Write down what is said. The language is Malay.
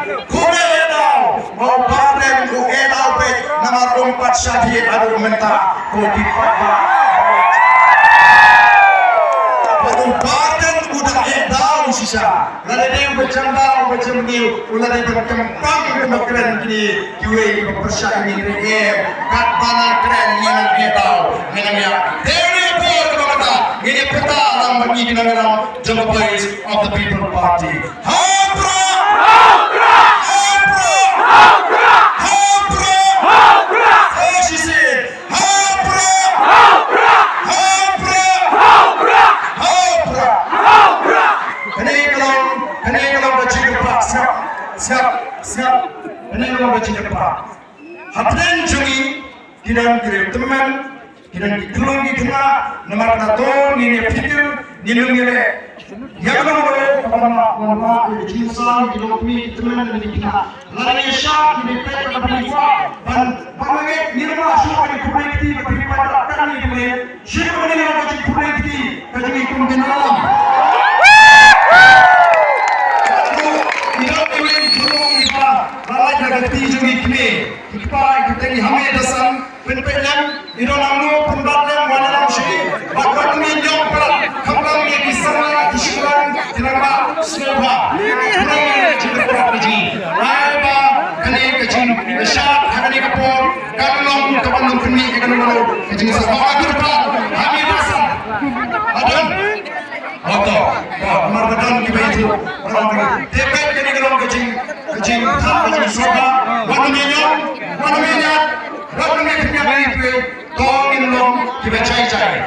Kure edau, mau panen ku edau pe nama rompat syahid adu mentah ku dipapa. Paten udah edau sisa. Lalu dia macam ni, ulah dia macam keren kini. Kue berpersyah ini keren, kat mana keren yang edau, yang Harry Potter kata, ini peta dalam bagi kita dalam the place of the people party. Hapra, Hapra, Hapra, Hapra, Hapra, Hapra. Oh, she said, Hapra, Hapra, Hapra, Hapra, Hapra, Hapra. Kini kalau baca kepak, siap. Kini kalau baca kepak. Hapren jungi, kita kirim teman. Kita dikelongi kena nomor satu ini pikir nilai yang kedua nama jinsan dilopi teman ini kita lalu syah ini peta berlipat dan bagaimana nilai syah ini kubrekti berlipat kan ini syah ini macam kubrekti kerja ikut dalam tidak boleh tolong kita balai jaga tiga ini kita ini hame dasan penpelan iro namu pembalan wanalam syih bakal minjam pelat kambang yang disana disuruh tinamba sewa ini cerita pergi ayah kene kecil besar kene kapur kalong kapan kene kene malu kecil sewa akhir pelat kami dasar adon auto marbadan kita itu orang tepet kene kalong kecil kecil sewa wanu minjam Kau ini long kita cai.